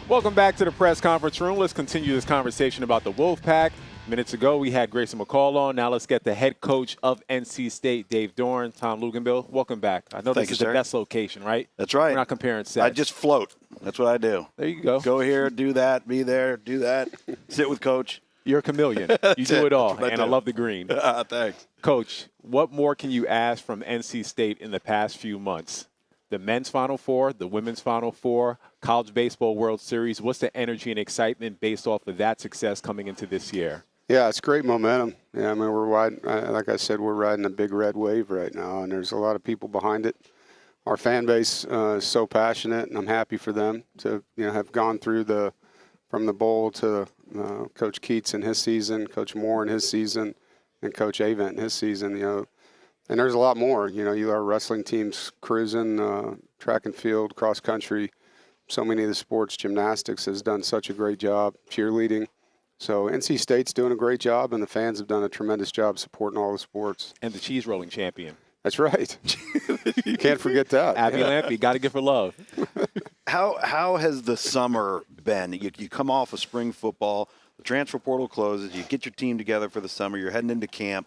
Welcome back to the press conference room. Let's continue this conversation about the Wolfpack. Minutes ago, we had Grayson McCall on. Now let's get the head coach of NC State, Dave Doeren. Tom Luganbill, welcome back. I know this is the best location, right? That's right. We're not comparing sets. I just float. That's what I do. There you go. Go here, do that, be there, do that, sit with Coach. You're a chameleon. You do it all, and I love the green. Thanks. Coach, what more can you ask from NC State in the past few months? The men's Final Four, the women's Final Four, College Baseball World Series. What's the energy and excitement based off of that success coming into this year? Yeah, it's great momentum. Yeah, I mean, we're riding, like I said, we're riding a big red wave right now, and there's a lot of people behind it. Our fan base is so passionate, and I'm happy for them to, have gone through from the bowl to Coach Keats in his season, Coach Moore in his season, and Coach Avent in his season. And there's a lot more. Our wrestling teams cruising, track and field, cross country, so many of the sports. Gymnastics has done such a great job, cheerleading. So NC State's doing a great job, and the fans have done a tremendous job supporting all the sports. And the cheese rolling champion. That's right. You can't forget that. Abby Lampy, got to give her love. How has the summer been? You come off of spring football, the transfer portal closes, you get your team together for the summer, you're heading into camp.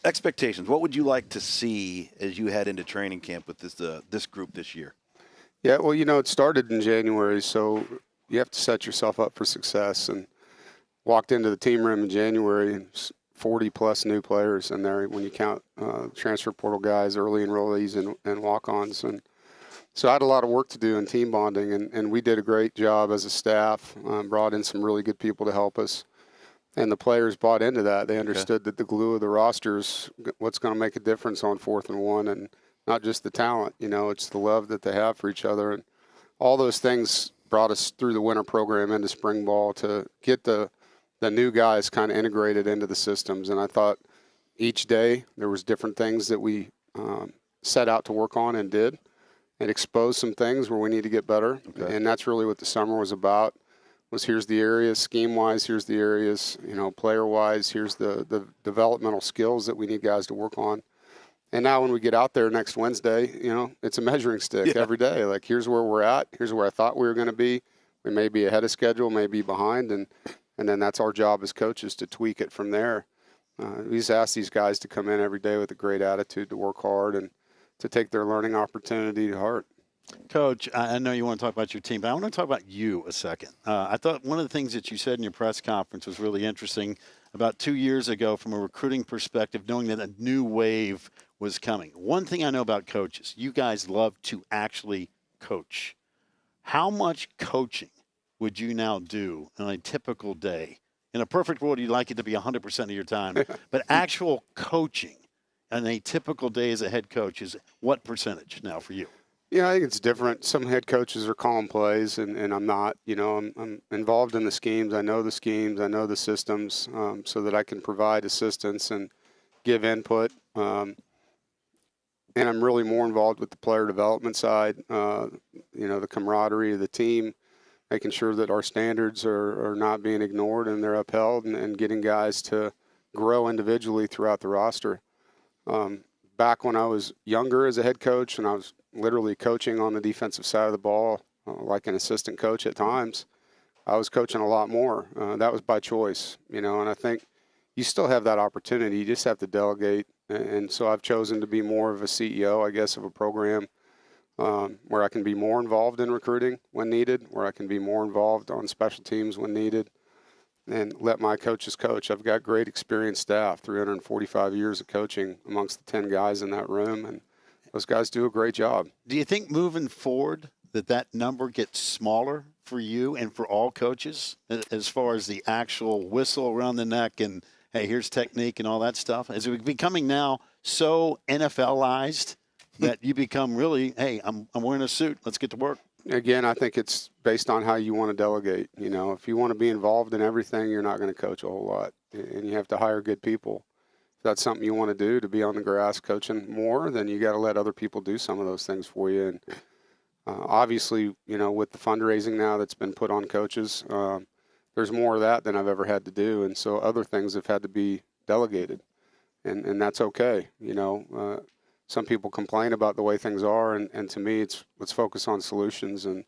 Expectations, what would you like to see as you head into training camp with this group this year? Yeah, well, it started in January, so you have to set yourself up for success. And walked into the team room in January, and 40-plus new players in there when you count transfer portal guys, early enrollees, and walk-ons. And so I had a lot of work to do in team bonding, and we did a great job as a staff, brought in some really good people to help us. And the players bought into that. They understood that the glue of the roster is what's going to make a difference on 4th and 1, and not just the talent. It's the love that they have for each other. And all those things brought us through the winter program into spring ball to get the new guys kind of integrated into the systems. And I thought each day there was different things that we set out to work on and did, and exposed some things where we need to get better. Okay. And that's really what the summer was about. Here's the areas, scheme-wise, here's the areas, player-wise, here's the developmental skills that we need guys to work on. And now when we get out there next Wednesday, it's a measuring stick every day. Like, here's where we're at, here's where I thought we were going to be. We may be ahead of schedule, may be behind, and then that's our job as coaches to tweak it from there. We just ask these guys to come in every day with a great attitude, to work hard, and to take their learning opportunity to heart. Coach, I know you want to talk about your team, but I want to talk about you a second. I thought one of the things that you said in your press conference was really interesting about 2 years ago from a recruiting perspective, knowing that a new wave was coming. One thing I know about coaches, you guys love to actually coach. How much coaching would you now do on a typical day? In a perfect world, you'd like it to be 100% of your time, but actual coaching on a typical day as a head coach is what percentage now for you? Yeah, I think it's different. Some head coaches are calling plays, and I'm not. I'm involved in the schemes. I know the schemes. I know the systems, so that I can provide assistance and give input. And I'm really more involved with the player development side, the camaraderie of the team, making sure that our standards are not being ignored and they're upheld, and getting guys to grow individually throughout the roster. Back when I was younger as a head coach, and I was literally coaching on the defensive side of the ball, like an assistant coach at times, I was coaching a lot more. That was by choice, and I think you still have that opportunity. You just have to delegate. And so I've chosen to be more of a CEO, I guess, of a program where I can be more involved in recruiting when needed, where I can be more involved on special teams when needed, and let my coaches coach. I've got great experienced staff, 345 years of coaching amongst the 10 guys in that room, and those guys do a great job. Do you think moving forward that number gets smaller for you and for all coaches as far as the actual whistle around the neck and, hey, here's technique and all that stuff? Is it becoming now so NFLized that you become really, hey, I'm wearing a suit, let's get to work? Again, I think it's based on how you want to delegate. If you want to be involved in everything, you're not going to coach a whole lot. And you have to hire good people. If that's something you want to do, to be on the grass coaching more, then you got to let other people do some of those things for you. And obviously, with the fundraising now that's been put on coaches, there's more of that than I've ever had to do. And so other things have had to be delegated. And that's okay. Some people complain about the way things are, and to me, let's focus on solutions. And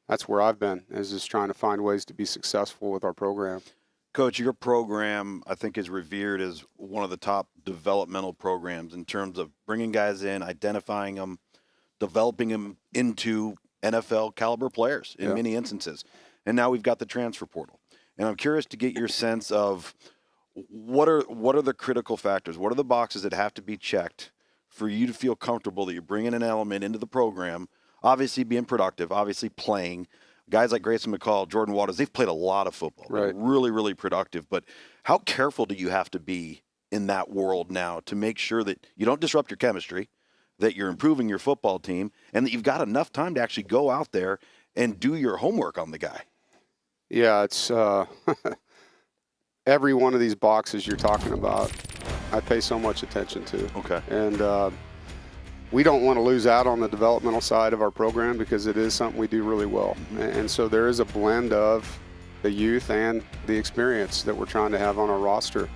that's where I've been, is just trying to find ways to be successful with our program. Coach, your program, I think, is revered as one of the top developmental programs in terms of bringing guys in, identifying them, developing them into NFL caliber players in many instances. And now we've got the transfer portal. And I'm curious to get your sense of what are the critical factors? What are the boxes that have to be checked for you to feel comfortable that you're bringing an element into the program, obviously being productive, obviously playing. Guys like Grayson McCall, Jordan Waters, they've played a lot of football. Right. Really, really productive. But how careful do you have to be in that world now to make sure that you don't disrupt your chemistry, that you're improving your football team, and that you've got enough time to actually go out there and do your homework on the guy? Yeah, it's every one of these boxes you're talking about, I pay so much attention to. Okay. And we don't want to lose out on the developmental side of our program because it is something we do really well. And so there is a blend of the youth and the experience that we're trying to have on our roster.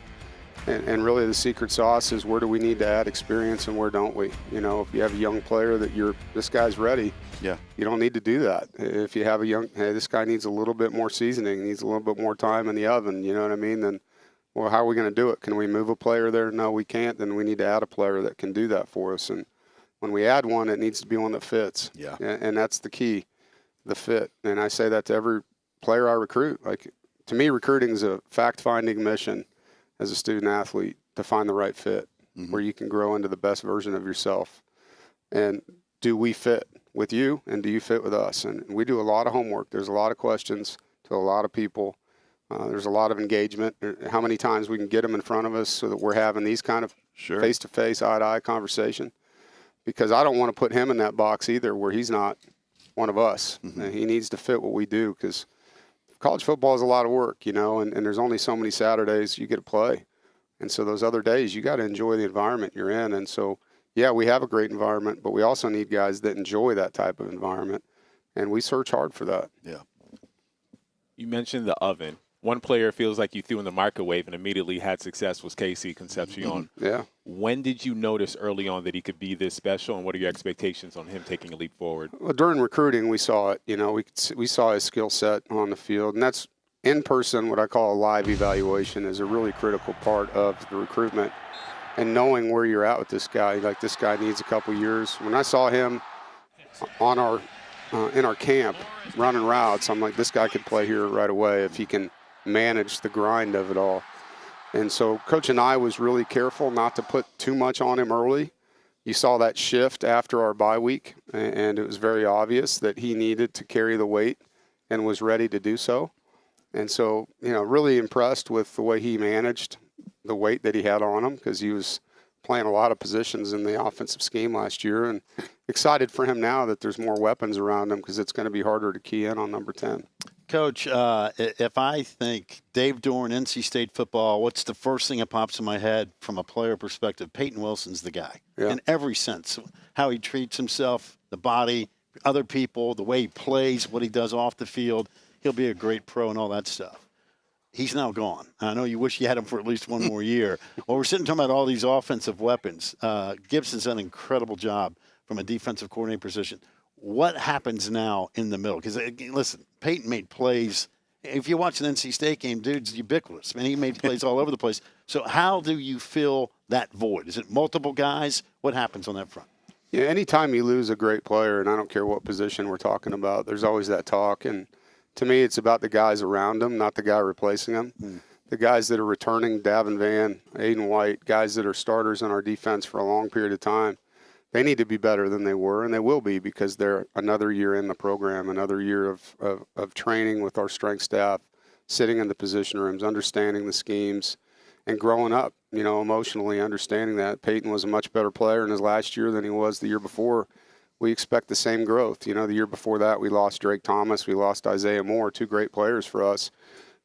And really the secret sauce is where do we need to add experience and where don't we? You know, if you have a young player that this guy's ready, you don't need to do that. If you have hey, this guy needs a little bit more seasoning, needs a little bit more time in the oven, you know what I mean? Then, well, how are we going to do it? Can we move a player there? No, we can't. Then we need to add a player that can do that for us. And when we add one, it needs to be one that fits. Yeah. And that's the key, the fit. And I say that to every player I recruit. Like, to me, recruiting is a fact-finding mission as a student athlete to find the right fit where you can grow into the best version of yourself. And do we fit with you, and do you fit with us? And we do a lot of homework. There's a lot of questions to a lot of people. There's a lot of engagement. How many times we can get them in front of us so that we're having these kind of face-to-face, eye-to-eye conversation. Because I don't want to put him in that box either where he's not one of us. He needs to fit what we do because college football is a lot of work, you know, and there's only so many Saturdays you get to play. And so those other days, you got to enjoy the environment you're in. And so, yeah, we have a great environment, but we also need guys that enjoy that type of environment. And we search hard for that. Yeah. You mentioned the oven. One player feels like you threw in the microwave and immediately had success was Casey Concepcion. Yeah. When did you notice early on that he could be this special, and what are your expectations on him taking a leap forward? Well, during recruiting, we saw it. You know, we saw his skill set on the field, and that's in person. What I call a live evaluation is a really critical part of the recruitment, and knowing where you're at with this guy. Like, this guy needs a couple years. When I saw him on our in our camp running routes, I'm like, this guy could play here right away if he can manage the grind of it all. And so Coach and I was really careful not to put too much on him early. You saw that shift after our bye week, and it was very obvious that he needed to carry the weight and was ready to do so. And so, you know, really impressed with the way he managed the weight that he had on him because he was playing a lot of positions in the offensive scheme last year, and excited for him now that there's more weapons around him because it's going to be harder to key in on number 10. Coach, if I think Dave Doeren, NC State football, what's the first thing that pops in my head from a player perspective? Peyton Wilson's the guy in every sense. How he treats himself, the body, other people, the way he plays, what he does off the field. He'll be a great pro and all that stuff. He's now gone. I know you wish you had him for at least one more year. Well, we're sitting talking about all these offensive weapons. Gibson's done an incredible job from a defensive coordinator position. What happens now in the middle? Because, listen, Peyton made plays. If you watch an NC State game, dude's ubiquitous. I mean, he made plays all over the place. So how do you fill that void? Is it multiple guys? What happens on that front? Yeah, anytime you lose a great player, and I don't care what position we're talking about, there's always that talk. And to me, it's about the guys around him, not the guy replacing him. The guys that are returning, Davin Van, Aiden White, guys that are starters on our defense for a long period of time, they need to be better than they were, and they will be because they're another year in the program, another year of training with our strength staff, sitting in the position rooms, understanding the schemes, and growing up, you know, emotionally understanding that. Peyton was a much better player in his last year than he was the year before. We expect the same growth. You know, the year before that, we lost Drake Thomas, we lost Isaiah Moore, two great players for us,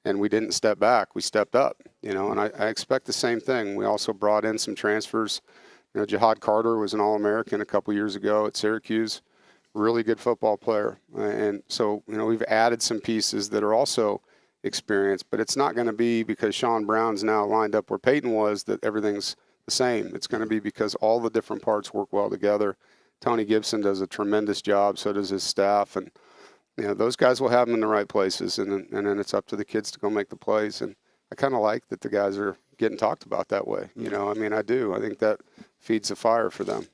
and we didn't step back. We stepped up, you know, and I expect the same thing. We also brought in some transfers. You know, Jihad Carter was an All-American a couple years ago at Syracuse, really good football player. And so, you know, we've added some pieces that are also experienced, but it's not going to be because Sean Brown's now lined up where Peyton was that everything's the same. It's going to be because all the different parts work well together. Tony Gibson does a tremendous job, so does his staff. And those guys will have them in the right places, and then it's up to the kids to go make the plays. And I kind of like that the guys are getting talked about that way. I do. I think that feeds the fire for them.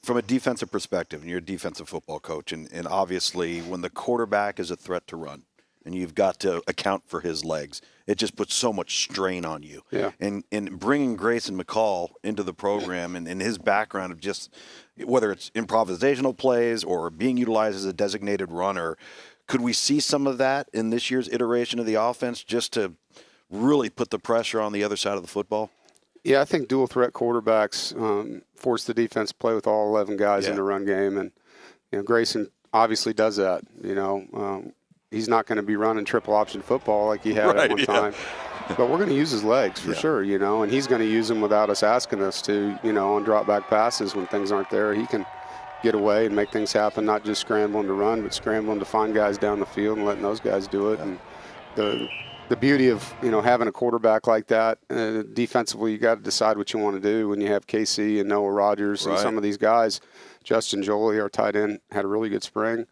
From a defensive perspective, and you're a defensive football coach, and obviously when the quarterback is a threat to run, and you've got to account for his legs, it just puts so much strain on you. Yeah. And bringing Grayson McCall into the program and his background of just whether it's improvisational plays or being utilized as a designated runner, could we see some of that in this year's iteration of the offense just to really put the pressure on the other side of the football? Yeah, I think dual threat quarterbacks force the defense to play with all 11 guys in the run game, and Grayson obviously does that. He's not going to be running triple option football like he had at one time, but we're going to use his legs for sure. And he's going to use them without us asking us to. On drop back passes when things aren't there, he can get away and make things happen. Not just scrambling to run, but scrambling to find guys down the field and letting those guys do it. And the beauty of having a quarterback like that, defensively, you got to decide what you want to do when you have KC and Noah Rogers and some of these guys. Justin Jolie, our tight end, had a really good spring.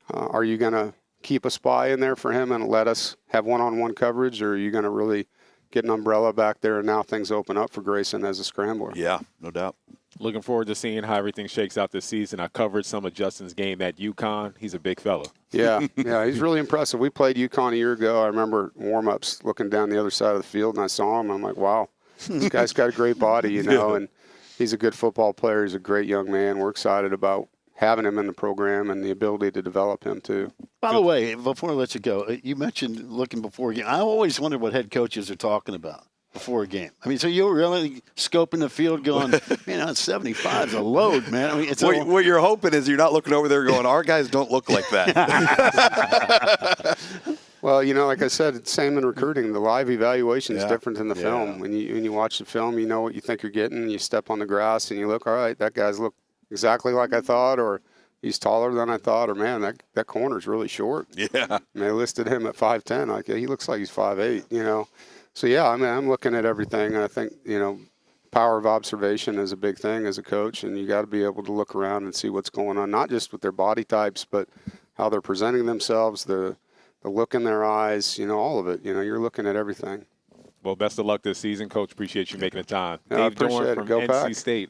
Are you going to keep a spy in there for him and let us have one-on-one coverage, or are you going to really get an umbrella back there and now things open up for Grayson as a scrambler? Yeah, no doubt. Looking forward to seeing how everything shakes out this season. I covered some of Justin's game at UConn. He's a big fella. Yeah, he's really impressive. We played UConn a year ago. I remember warm-ups looking down the other side of the field, and I saw him. I'm like, wow, this guy's got a great body, and he's a good football player. He's a great young man. We're excited about having him in the program and the ability to develop him too. By the way, before I let you go, you mentioned looking before a game. I always wonder what head coaches are talking about before a game. I mean, so you're really scoping the field going, 75 is a load, man. I mean, it's what you're hoping is you're not looking over there going, our guys don't look like that. Well, like I said, it's same in recruiting. The live evaluation is different than the film. When you watch the film, you know what you think you're getting. You step on the grass and you look, all right, that guy's look exactly like I thought, or he's taller than I thought, or man, that corner's really short. Yeah. And they listed him at 5'10". Like he looks like he's 5'8", So yeah, I mean, I'm looking at everything, and I think power of observation is a big thing as a coach, and you got to be able to look around and see what's going on, not just with their body types, but how they're presenting themselves, the look in their eyes, all of it. You're looking at everything. Well, best of luck this season, Coach. Appreciate you making the time. Yeah, Dave I appreciate Doeren it. from Go NC Pack. State.